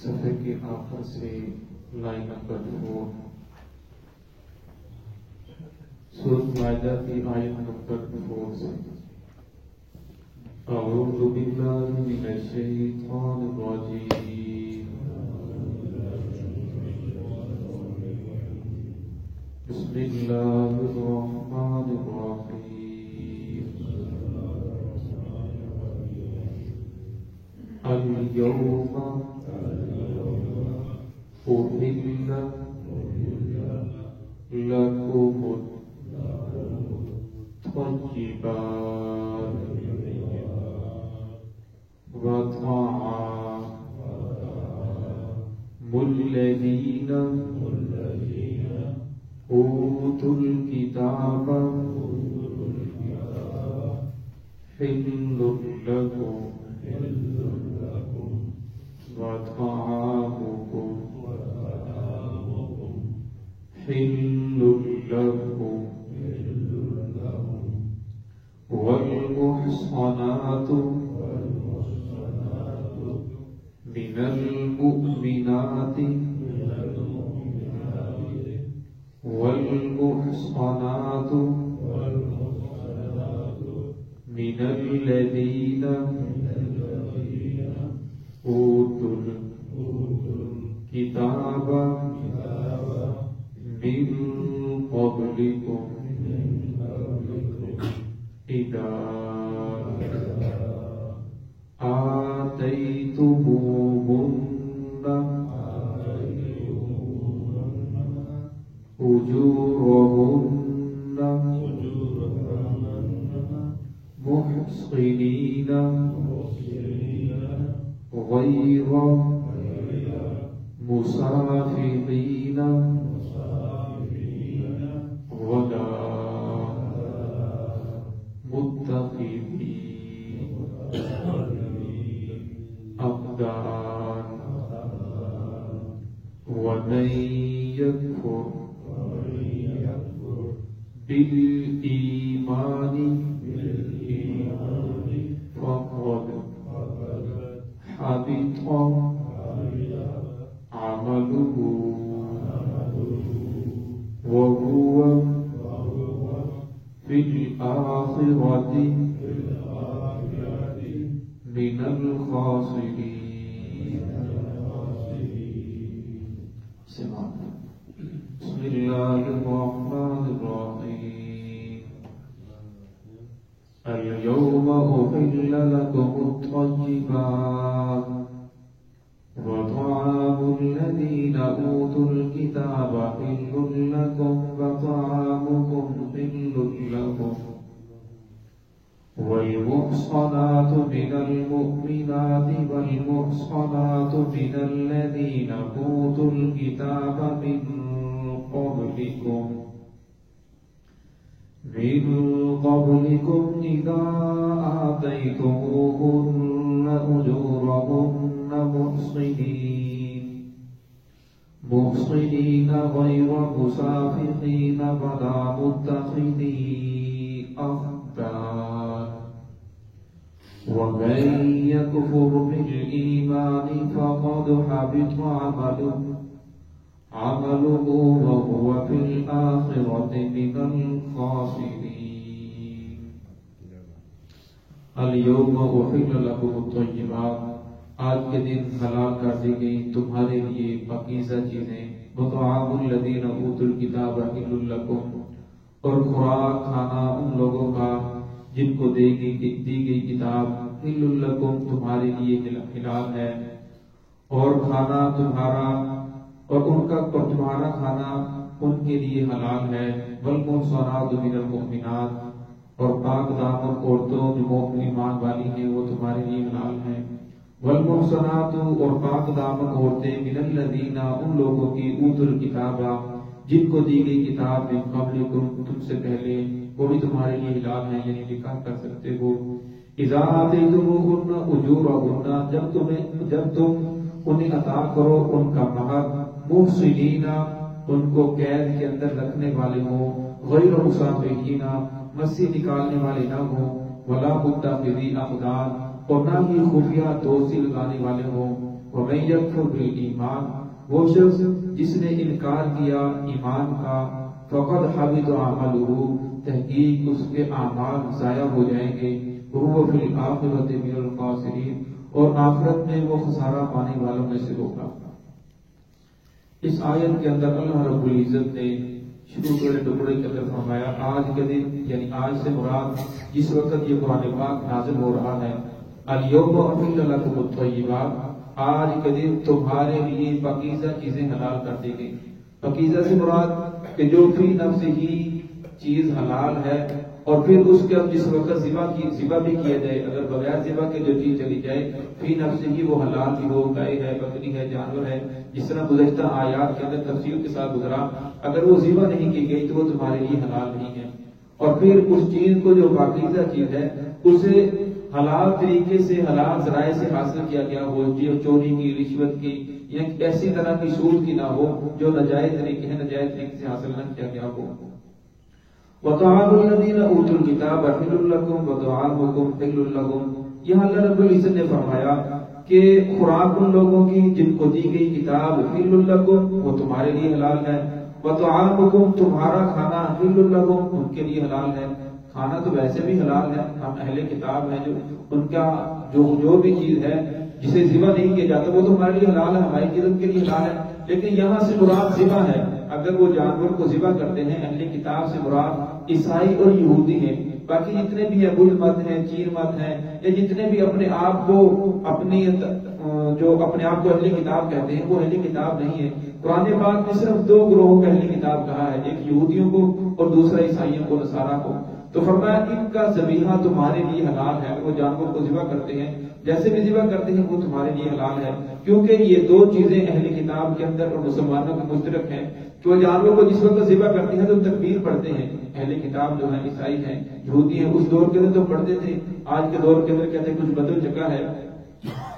صفحے کے آخر سے لائن نمبر 4 سورۃ مائدہ کی آیت نمبر 4 سے اعوذ باللہ من الشیطان الرجیم بسم اللہ الرحمن الرحیم اليوم أحل لكم الطيبات وطعام الذين أوتوا الكتاب حل لكم وطعامكم حل لكم والمحصنات من المؤمنات والمحصنات من الذين أوتوا الكتاب من قبلكم إذا آتيتموهن أجورهن محصنين غير مسافحين ولا متخذي أخدان ومن يكفر بالإيمان فقد حبط عمله وهو في الآخرة من الخاسرين. بسم الله الرحمن الرحيم. اليوم أحل لكم الطيبات وطعام الذين أوتوا الكتاب حل لكم وطعامكم حل لهم والمحصنات من المؤمنات والمحصنات من الذين أوتوا الكتاب من قبلكم إذا آتيتموهن أجورهن محصنين غير مسافحين ولا متخذي أخدان ومن يكفر بالإيمان فقد حبط عمله وهو في الآخرة من الخاسرين. اليوم أحل لكم الطيبات. آج کے دن حلال کر دی گئی تمہارے لیے پاکیزہ چیزیں. وطعام الذین اوتوا الکتاب حل لکم. اور خوراک کھانا ان لوگوں کا جن کو دی گئی کتاب حل لکم تمہارے لیے حلال ہے. اور کھانا تمہارا اور تمہارا کھانا ان کے لیے حلال ہے. والمحصنات من المؤمنات. اور پاک دامن عورتوں جو ایمان والی ہیں وہ تمہارے لیے حلال ہیں. والمحصنات اور پاک دامن عورتیں من الذین ان لوگوں کی اوتوا الکتاب جن کو دی گئی کتاب من قبلکم تم سے پہلے وہ بھی تمہارے لیے حلال ہیں یعنی نکاح کر سکتے ہو. اذا آتیتموہن اجورہن جب تم انہیں عطا کرو ان کا مہر محصنین ان کو قید کے اندر رکھنے والے ہوں غیر مسافحین مسیح نکالنے والے نہ ہوں ولا متخذی اخدان اور نہ ہی خفیہ دوستی لگانے والے ہوں۔ وَمَن يَكْفُرْ بِالْإِيمَانِ، وہ شخص جس نے انکار کیا ایمان کا، فقد حبط عملہ، تحقیق اس کے اعمال ضائع ہو جائیں گے، وَهُوَ فِي الْآخِرَةِ مِنَ الْخَاسِرِينَ، اور آخرت میں وہ خسارہ پانے والوں میں سے ہوگا۔ اس آیت کے اندر اللہ رب العزت نے شروع کے ٹکڑے کے اندر فرمایا آج کے دن، یعنی آج سے مراد جس وقت یہ قرآن پاک نازل ہو رہا ہے، الیوم احل لکم الطیبات، آج کے دن تمہارے لیے پاکیزہ چیزیں حلال کر دی گئی۔ پاکیزہ سے مراد کہ جو فی نفس ہی چیز حلال ہے، اور پھر اس کے جس وقت ذبح بھی کیا جائے، اگر بغیر ذبح کے جو چیز چلی جائے فی نفس ہی وہ حلال بھی ہو، گائے ہے، بکری ہے، جانور ہے، جس طرح گزشتہ آیات کے اندر تفصیل کے ساتھ گزرا، اگر وہ ذبح نہیں کی گئی تو وہ تمہارے لیے حلال نہیں ہے۔ اور پھر اس چیز کو جو پاکیزہ چیز ہے اسے حلال طریقے سے، حلال ذرائع سے حاصل کیا گیا ہو، جو چوری کی، رشوت کی یا ایسی طرح کی سود کی نہ ہو جو ناجائز طریقے ہیں، ناجائز طریقے سے حاصل نہ کیا گیا ہو۔ وَطَعَامُ الَّذِينَ أُوتُوا الْكِتَابَ حِلٌّ لَّكُمْ وَطَعَامُكُمْ حِلٌّ لَّهُمْ، یہاں اللہ رب العزت نے فرمایا کہ خوراک ان لوگوں کی جن کو دی گئی کتاب حِلٌّ لَّكُمْ، وہ تمہارے لیے حلال ہے، وَطَعَامُكُمْ، تمہارا کھانا حِلٌّ لَّكُمْ، ان کے لیے حلال ہے۔ کھانا تو ویسے بھی حلال ہے، ہم اہل کتاب ہیں، جو ان کا جو بھی چیز ہے جسے ذبح نہیں کیا جاتا وہ تو ہمارے لیے حلال ہے، ہماری جسم کے لیے حلال ہے، لیکن یہاں سے مراد ذبح ہے۔ اگر وہ جانور کو ذبح کرتے ہیں، اہل کتاب سے مراد عیسائی اور یہودی ہیں، باقی جتنے بھی بدھ مت ہیں، چین مت ہیں، یا جتنے بھی اپنے آپ کو اہل کتاب کہتے ہیں، وہ اہل کتاب نہیں ہے۔ قرآن پاک نے صرف دو گروہوں کا اہل کتاب کہا ہے، ایک یہودیوں کو اور دوسرا عیسائیوں کو، نصارہ کو۔ تو فرمایا ان کا ذبیحہ تمہارے لیے حلال ہے، وہ جانور کو ذبح کرتے ہیں جیسے بھی ذبح کرتے ہیں وہ تمہارے لیے حلال ہے، کیونکہ یہ دو چیزیں اہل کتاب کے اندر اور مسلمانوں کے مشترک ہیں کہ وہ جانور کو جس وقت ذبح کرتے ہیں تو تکبیر پڑھتے ہیں۔ اہل کتاب جو ہیں، عیسائی ہیں، یہودی ہیں، اس دور کے اندر تو پڑھتے تھے، آج کے دور کے اندر کہتے ہیں کچھ بدل چکا ہے،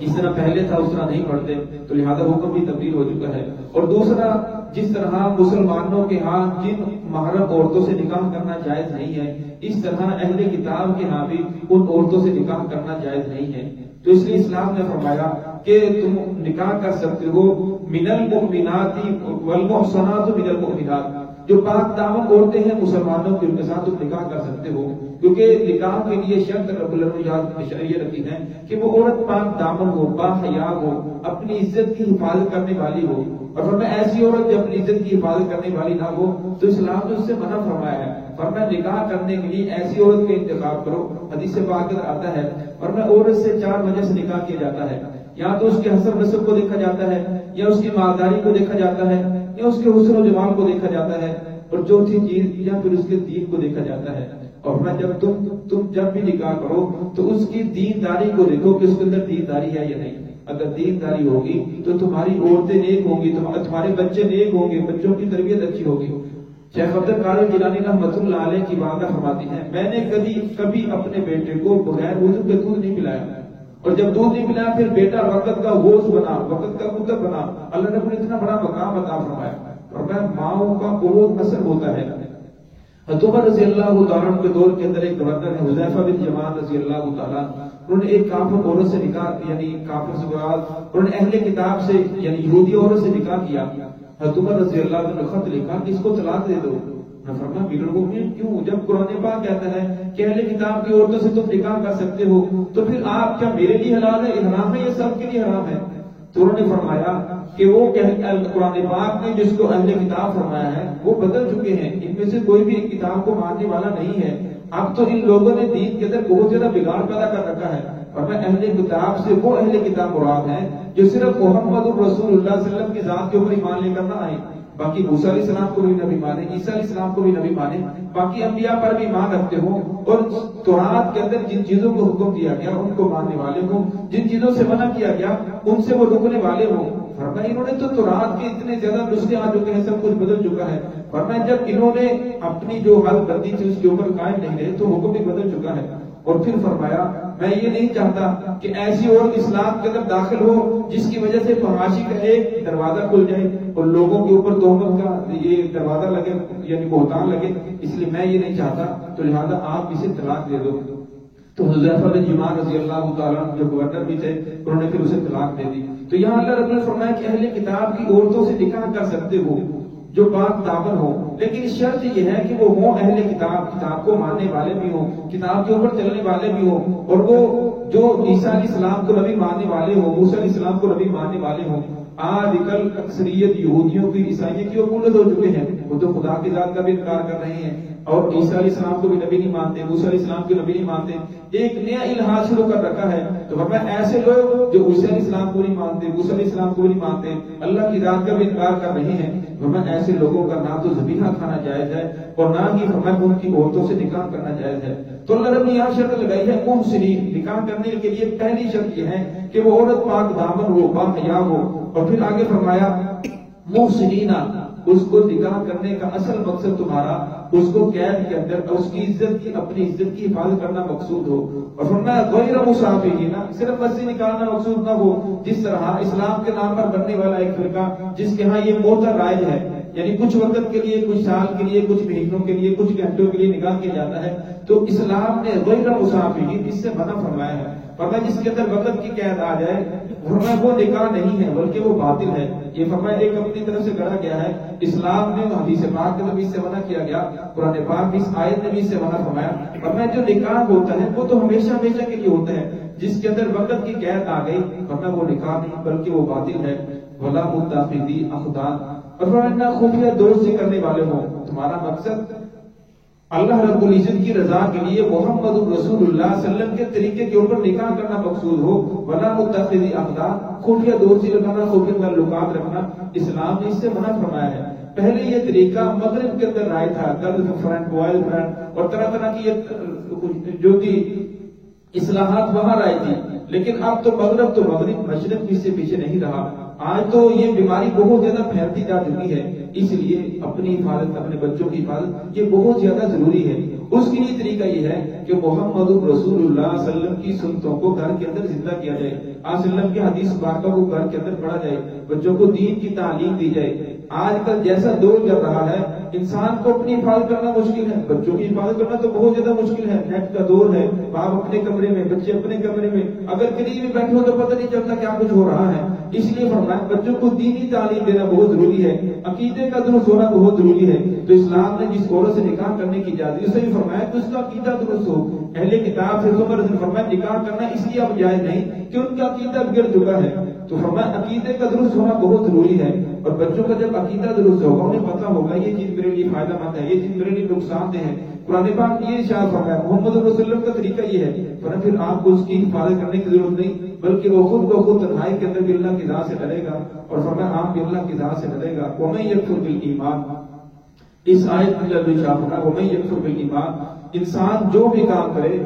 جس طرح پہلے تھا اس طرح نہیں پڑھتے، تو لہذا حکم بھی تبدیل ہو چکا ہے۔ اور دوسرا، جس طرح مسلمانوں کے ہاں جن محرم عورتوں سے نکاح کرنا جائز نہیں ہے، اس طرح اہل کتاب کے ہاں بھی ان عورتوں سے نکاح کرنا جائز نہیں ہے۔ تو اس لیے اسلام نے فرمایا کہ تم نکاح کر سکتے ہو من المؤمنات والمحصنات من المؤمنات، جو پاک دامن عورتیں ہیں مسلمانوں کے، ان کے ساتھ تم نکاح کر سکتے ہو، کیونکہ نکاح کے لیے شرط رب العزت نے شرعیہ رکھی ہے کہ وہ عورت پاک دامن ہو، با حیا ہو، اپنی عزت کی حفاظت کرنے والی ہو، اور فرمایا ایسی عورت جو اپنی عزت کی حفاظت کرنے والی نہ ہو تو اسلام نے اس سے منع فرمایا ہے۔ فرمایا نکاح کرنے کے لیے ایسی عورت کا انتخاب کرو، حدیث پاک میں آتا ہے، فرمایا عورت سے 4 وجہ سے نکاح کیا جاتا ہے، یا تو اس کے حسب نسب کو دیکھا جاتا ہے، یا اس کی مالداری کو دیکھا جاتا ہے، یا اس کے حسن و جمال کو دیکھا جاتا ہے، اور چوتھی چیز یا پھر اس کے دین کو دیکھا جاتا ہے۔ اور میں جب تم جب بھی نکاح کرو تو اس کی دینداری کو دیکھو کہ اس کے اندر دینداری ہے یا نہیں۔ اگر دینداری ہوگی تو تمہاری عورتیں نیک ہوں گی، تمہارے بچے نیک ہوں گے، بچوں کی تربیت اچھی ہوگی۔ شیخ عبد القادر جیلانی رحمۃ اللہ علیہ کی والدہ فرماتی ہیں، میں نے کبھی اپنے بیٹے کو بغیر وضو کے دودھ نہیں پلایا، اور جب دودھ نہیں پلایا پھر بیٹا وقت کا غوث بنا، وقت کا قطب بنا۔ اللہ نے اتنا بڑا مقام عطا فرمایا، فرمایا ماؤں کا بہت اثر ہوتا ہے۔ عمر رضی اللہ تعالیٰ عنہ کے دور کے اندر ایک گورنر ہے حذیفہ بن یمان رضی اللہ تعالیٰ، انہوں نے ایک کافر عورت سے نکاح، یعنی کافر سے مراد انہوں نے اہل کتاب سے یعنی یہودی عورت سے نکاح کیا۔ عمر رضی اللہ عنہ نے خط لکھا کہ اس کو طلاق دے دو۔ فرمایا بالمؤمن کیوں؟ جب قرآن پاک کہتا ہے کہ اہل کتاب کی عورتوں سے تم نکاح کر سکتے ہو تو پھر آپ کیا میرے لیے حلال ہے، حرام ہے، یہ سب کے لیے حرام ہے؟ تو انہوں نے فرمایا کہ وہ قرآن پاک نے جس کو اہل کتاب فرمایا ہے وہ بدل چکے ہیں، ان میں سے کوئی بھی کتاب کو ماننے والا نہیں ہے۔ اب تو ان لوگوں نے دین کے اندر بہت زیادہ بگاڑ پیدا کر رکھا ہے، اور میں اہل کتاب سے وہ اہل کتاب مراد ہے جو صرف محمد رسول اللہ صلی اللہ علیہ وسلم کی ذات کے اوپر ایمان لے کر نہ آئے، باقی موسیٰ علیہ السلام کو بھی نبی مانے، عیسیٰ علیہ السلام کو بھی نبی مانے، باقی انبیاء پر بھی ایمان رکھتے ہوں، اور تورات کے اندر جن چیزوں کو حکم دیا گیا ان کو ماننے والے ہوں، جن چیزوں سے منع کیا گیا ان سے وہ رکنے والے ہوں۔ فرمایا انہوں نے تو تورات کے اتنے زیادہ نسخے آ چکے ہیں، سب کچھ بدل چکا ہے۔ فرمایا جب انہوں نے اپنی جو حد بندی تھی اس کے اوپر قائم نہیں رہے تو حکم بھی بدل چکا ہے۔ اور پھر فرمایا میں یہ نہیں چاہتا کہ ایسی عورت اسلام کے اندر داخل ہو جس کی وجہ سے فحاشی کا ایک دروازہ کھل جائے اور لوگوں کے اوپر تہمت کا یہ دروازہ لگے، یعنی بہتان لگے، اس لیے میں یہ نہیں چاہتا، تو لہذا آپ اسے طلاق دے دو۔ تو حذیفہ بن یمان رضی اللہ تعالیٰ جو گورنر بھی تھے انہوں نے پھر اسے طلاق دے دی. تو یہاں اللہ رب نے فرمایا کہ اہل کتاب کی عورتوں سے نکاح کر سکتے ہو جو پاک دامن ہو، لیکن شرط یہ ہے کہ وہ ہوں اہل کتاب، کتاب کو ماننے والے بھی ہوں، کتاب کے اوپر چلنے والے بھی ہوں، اور وہ جو عیسیٰ علیہ السلام کو نبی ماننے والے ہوں، موسیٰ علیہ السلام کو نبی ماننے والے ہوں. آج کل اکثریت یہودیوں کی، عیسائیوں کی عقولت ہو چکے ہیں، وہ تو خدا کی ذات کا بھی انکار کر رہے ہیں اور عیسیٰ علیہ السلام کو بھی نبی نہیں مانتے، موسیٰ علیہ السلام کو نبی نہیں مانتے. ایک نیا الحاظ شروع کر رکھا ہے. تو فرمایا ایسے لوگ جو عیسیٰ علیہ السلام کو نہیں مانتے، موسیٰ علیہ السلام کو نہیں مانتے، اللہ کی ذات کا بھی انکار کر رہے ہیں، فرمایا ایسے لوگوں کا نہ تو ذبیحہ کھانا جائز ہے اور نہ ہی فرمایا ان کی عورتوں سے نکاح کرنا جائز ہے. تو اللہ رب نے یہاں شرط لگائی ہے محسنین، نکاح کرنے کے لیے پہلی شرط یہ ہے کہ وہ عورت پاک دامن ہو، باحیا ہو. اور پھر آگے فرمایا محسنین، اس کو نکاح کرنے کا اصل مقصد تمہارا اس کو قید کے اندر اس کی عزت کی، اپنی عزت کی حفاظت کرنا مقصود ہو. اور فرمایا غیر مسافرین، صرف بس نکالنا مقصود نہ ہو. جس طرح اسلام کے نام پر بننے والا ایک فرقہ جس کے ہاں یہ موتا رائج ہے، یعنی کچھ وقت کے لیے، کچھ سال کے لیے، کچھ مہینوں کے لیے، کچھ گھنٹوں کے لیے نکاح کیا جاتا ہے، تو اسلام نے غیر مسافرین اس سے منع فرمایا ہے. فرمایا جس کے اندر وقت کی قید آ جائے، فرمایا وہ نکاح نہیں ہے بلکہ وہ باطل ہے. یہ فرمایا ایک اپنی طرف سے گڑا گیا ہے. اسلام نے حدیث پاک میں بھی اس سے منع کیا گیا، قرآن پاک بھی اس آیت نے بھی اس سے منع فرمایا. فرمایا جو نکاح ہوتا ہے وہ تو ہمیشہ ہمیشہ کے لیے ہوتا ہے، جس کے اندر وقت کی قید آ گئی فرمایا وہ نکاح نہیں بلکہ وہ باطل ہے. ولا متخذی اخدان، اور فرمایا خفیہ دوستی کرنے والے ہوں. تمہارا مقصد اللہ رب العزت کی رضا کے لیے محمد رسول اللہ صلی اللہ علیہ وسلم کے طریقے کے اوپر نکاح کرنا مقصود ہو. ولا متخذی اخدان، خفیہ دوستی رکھنا، خفیہ تعلقات رکھنا اسلام نے اس سے منع فرمایا ہے. پہلے یہ طریقہ مغرب کے اندر رائج تھا، گرل فرینڈ، بوائے فرینڈ اور طرح طرح کی جو تھی اصلاحات وہاں رائج تھی. لیکن اب تو مغرب مشرق بھی سے پیچھے نہیں رہا. آج تو یہ بیماری بہت زیادہ پھیلتی جا چکی ہے، اس لیے اپنی حفاظت، اپنے بچوں کی حفاظت یہ بہت زیادہ ضروری ہے. اس کے لیے طریقہ یہ ہے کہ محمد رسول اللہ صلی اللہ علیہ وسلم کی سنتوں کو گھر کے اندر زندہ کیا جائے، آپ صلی اللہ علیہ وسلم کی حدیث پاکہ کو گھر کے اندر پڑھا جائے، بچوں کو دین کی تعلیم دی جائے. آج کل جیسا دور چل رہا ہے، انسان کو اپنی حفاظت کرنا مشکل ہے، بچوں کی حفاظت کرنا تو بہت زیادہ مشکل ہے. نیٹ کا دور ہے، باپ اپنے کمرے میں، بچے اپنے کمرے میں، اگر قریب میں بیٹھے ہو تو پتہ نہیں چلتا کیا کچھ ہو رہا ہے. اس لیے فرمایا بچوں کو دینی تعلیم دینا بہت ضروری ہے، عقیدے کا درست ہونا بہت ضروری ہے. تو اسلام نے جس عورت سے نکاح کرنے کی اجازت دی، اسے بھی فرمایا کہ اس کا عقیدہ درست ہو. اہل کتاب سے فرمایا نکاح کرنا اس لیے اب جائز نہیں کہ ان کا عقیدہ گر چکا ہے. تو فرمایا عقیدے کا درست ہونا بہت ضروری ہے. اور بچوں کا جب عقیدہ درست ہوگا انہیں پتہ ہوگا یہ چیز میرے لیے فائدہ مند ہے، یہ چیز میرے لیے نقصان دہ ہے. قرآن پاک یہ ارشاد فرمایا محمد رسول اللہ کا طریقہ یہ ہے، پھر آپ کو اس کی حفاظت کرنے کی ضرورت نہیں، بلکہ وہ خود بخود تنہائی کے اندر بھی اللہ کی ذات سے ڈرے گا. اور فرمایا آپ بھی اللہ کی ذات سے ڈرے گا. وَمَن يَكْفُرْ بِالْإِيمَانِ، اس آیت میں اللہ ارشاد فرمایا وَمَن يَكْفُرْ بِالْإِيمَانِ، انسان جو بھی کام کرے،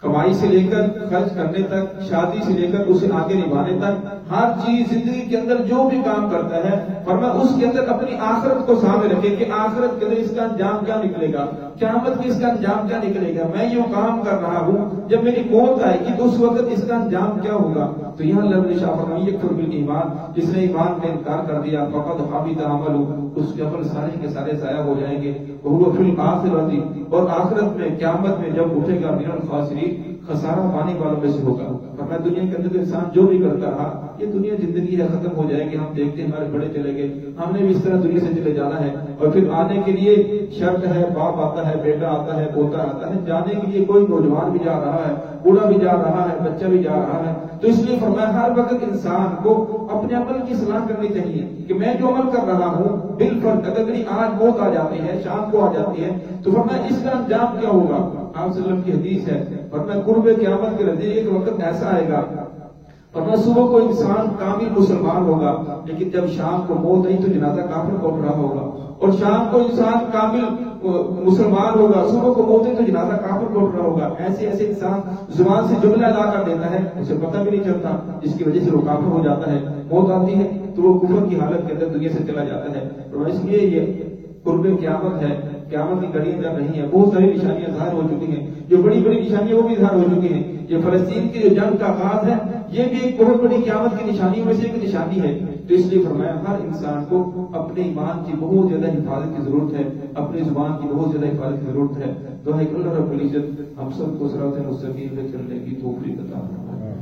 کمائی سے لے کر خرچ کرنے تک، شادی سے لے کر اسے آگے نبھانے تک، ہر چیز زندگی کے اندر جو بھی کام کرتا ہے فرمایا اس کے اندر اپنی آخرت کو سامنے رکھے کہ آخرت کے اندر اس کا انجام کیا نکلے گا، قیامت میں اس کا انجام کیا نکلے گا. میں یہ کام کر رہا ہوں، جب میری موت آئے گی تو اس وقت اس کا انجام کیا ہوگا. تو یہاں اللہ نے فرمایا یکفر بالایمان، جس نے ایمان کا انکار کر دیا فقد حبط عملہ، اس کے عمل سارے کے سارے ضائع ہو جائیں گے. وہ فی الآخرۃ، اور آخرت میں قیامت میں جب اٹھے گا من الخاسرین، خسارہ پانے والوں میں سے ہوگا. فرمایا دنیا کے اندر انسان جو بھی کرتا رہا، یہ دنیا زندگی ہے، ختم ہو جائے گی. ہم دیکھتے ہیں ہمارے بڑے چلے گئے، ہم نے بھی اس طرح دنیا سے چلے جانا ہے. اور پھر آنے کے لیے شرط ہے، باپ آتا ہے، بیٹا آتا ہے، پوتا آتا ہے. جانے کے لیے کوئی نوجوان بھی جا رہا ہے، بوڑھا بھی جا رہا ہے، بچہ بھی جا رہا ہے. تو اس لیے فرمایا ہر وقت انسان کو اپنے عمل کی اصلاح کرنی چاہیے کہ میں جو عمل کر رہا ہوں بالفرض اگر میری آج موت آ جاتی ہے، شام کو آ جاتی ہے، تو فرمایا اس کا انجام کیا ہوگا. آپ صلی اللہ علیہ وسلم کی حدیث ہے، فرمایا قرب قیامت کے نزدیک ایک وقت ایسا آئے گا، فرمایا صبح کو انسان کامل مسلمان ہوگا، لیکن جب شام کو موت آئی تو جنازہ کافر کو اٹھ رہا ہوگا. اور شام کو انسان کامل مسلمان ہوگا، صبح کو موت آئی تو جنازہ کافر کو اٹھ رہا ہوگا. ایسے ایسے انسان زبان سے جملہ ادا کر دیتا ہے، اسے پتہ بھی نہیں چلتا، جس کی وجہ سے وہ کافر ہو جاتا ہے. موت آتی ہے تو وہ کفر کی حالت کے اندر دنیا سے چلا جاتا ہے. اس لیے یہ قرب قیامت ہے، قیامت کی گھڑی جب نہیں ہے، بہت ساری نشانیاں ظاہر ہو چکی ہیں. جو بڑی بڑی نشانیاں وہ بھی اظہار ہو چکی ہیں. یہ فلسطین کی جو جنگ کا آغاز ہے یہ بھی ایک بہت بڑی قیامت کی نشانیوں میں سے ایک نشانی ہے. تو اس لیے فرمایا ہر انسان کو اپنے ایمان کی بہت زیادہ حفاظت کی ضرورت ہے, اپنی زبان کی بہت زیادہ حفاظت کی ضرورت ہے. تو اللہ رب العزت ہم سب کو صراط مستقیم پہ چلنے کی توفیق عطا فرمائے.